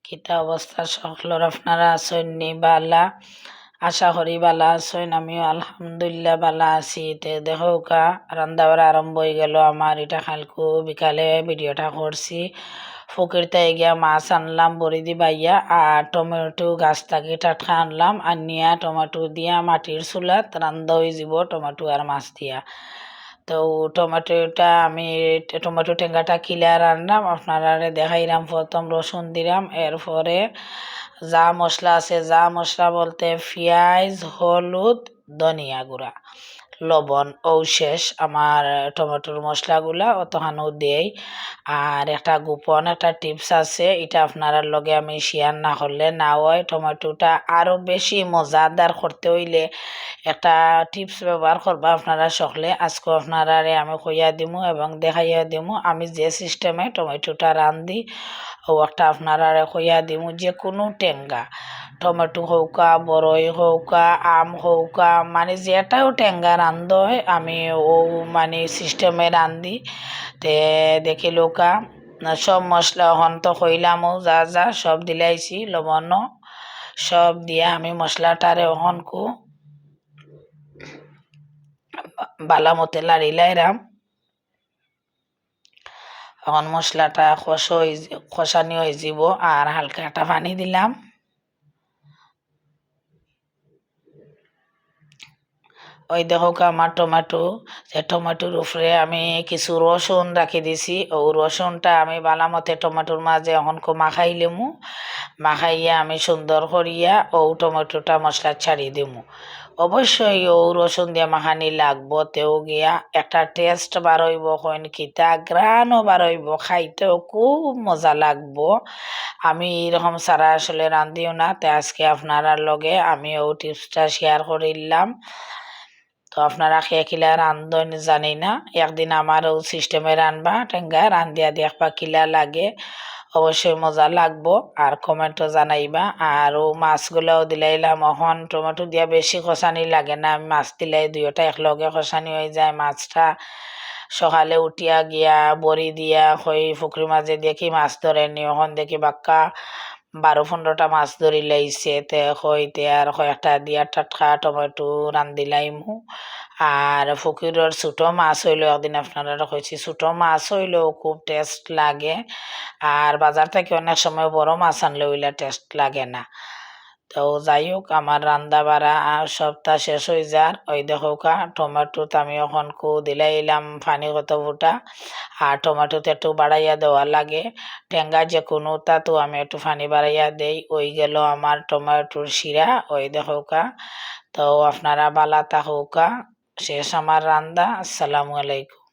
কিতা অবস্থা সকলের আপনারা আছেন নি বালা? আশা করি বালা আছেন। আমিও আলহামদুলিল্লাহ বালা আছি। তে দেখো কা রান্না বাড়া আরম্ভ হয়ে গেল আমার। এটা কালকু বিকালে ভিডিওটা করছি। ফকিরতায় গিয়া মাছ আনলাম বড়ি দি বাইয়া, আর টমেটো গাছ থাকি টাটকা আনলাম, আনিয়া টমেটো দিয়া মাটির চুলাত রান্ধা হয়ে যাব টমেটো আর মাছ দিয়া। তো টমেটোটা আমি টমেটো টেঙ্গাটা কিলা রান্নাম, আপনারা দেখাইলাম। প্রথম রসুন দিলাম, এরপরে যা মশলা আছে, যা মশলা বলতে পেঁয়াজ, হলুদ, ধনিয়া গুঁড়া, লবণ ও শেষ আমার টমেটোর মশলাগুলা অতখানো দেই। আর একটা গোপন একটা টিপস আছে, এটা আপনার লগে আমি শেয়ার না করলে না হয়। টমেটোটা আরও বেশি মজাদার করতে হইলে একটা টিপস ব্যবহার করবা আপনারা সকলে। আজকে আপনারা আমি কইয়া দিমু এবং দেখাইয়া দিমু আমি যে সিস্টেমে টমেটোটা রান্ধি, ও একটা আপনারা কইয়া দিমু। যে কোনো টেঙ্গা, টমেটো হৌকা, বড়ই হৌকা, আম হৌকা, মানে যেটাও টেঙ্গা রান্ধ হয় আমি ও মানে সিস্টেমে রান্ধি। তে দেখিল কা সব মশলা হন তো কইলামও, যা যা সব দিলাইছি, লবণ সব দিয়া আমি মশলাটারে হনকু বালা মতে লাড়ি লাইরাম। এখন মশলাটা কষানি হয়ে যাব, আর হালকা একটা পানি দিলাম। ওই দেখো আমার টমেটো, যে টমেটোর উপরে আমি কিছু রসুন রাখি দিছি। ও রসুনটা আমি বালা মতে টমেটোর মাঝে এখন মাখাইলেমু, মাখাইয়া আমি সুন্দর করিয়া ও টমেটোটা মশলা ছাড়িয়ে দিমু। অবশ্যই ও রসুন দিয়ে মাখানি লাগবো, তেও গিয়া একটা টেস্ট বারইব, কইন কিতা গ্রানও বারইব, খাইতেও খুব মজা লাগবো। আমি এরকম সারা আসলে রান্ধিও না, তাই আজকে আপনারা লগে আমি ও টিপসটা শেয়ার করিলাম। তো আপনারা খেয়ে কিলা রান্ধন জানি না, একদিন আমারও সিস্টেমে রানবা টেঙ্গা রান্ধিয়া দেখবা কিলা লাগে। অবশ্যই মজা লাগবো, আর কমেন্টও জানাইবা। আর ও মাছগুলোও দিলাইলাম। এখন টমেটো দিয়া বেশি কষানি লাগে না, আমি মাছ দিলাই দুইটা একলগে কষানি হয়ে যায়। মাছটা সকালে উঠিয়া গিয়া বড়ি দিয়া হই পুকুরি মাঝে দেখি মাছ ধরেনি, এখন দেখি বাক্কা 12-15টা মাছ ধরি লাইছে। তে হইতে আর কয়েকটা দিয়া টাটকা টমেটো রান্ধিলাইমু। আর ফকিরের ছোটো মাছ হইলেও একদিন আপনারা কইছি, ছোটো মাছ হইলেও খুব টেস্ট লাগে। আর বাজার থেকে অনেক সময় বড় মাছ আনলে ওইলা টেস্ট লাগে না। তো যাই হোক, আমার রান্না বাড়া সপ্তাহ শেষ হয়ে যার। ওই দেখো কা টমেটোতে আমি এখন দিলাইলাম পানি কত ফুটা, আর টমেটোতে একটু বাড়াইয়া দেওয়া লাগে। টেঙ্গা যে কোনো তা তো আমি একটু পানি বাড়াইয়া দেই। ওই গেল আমার টমেটোর শিরা। ওই দেখো কা। তো আপনারা বালা থাকুকা। শেষ আমার রান্দা। আসসালামু আলাইকুম।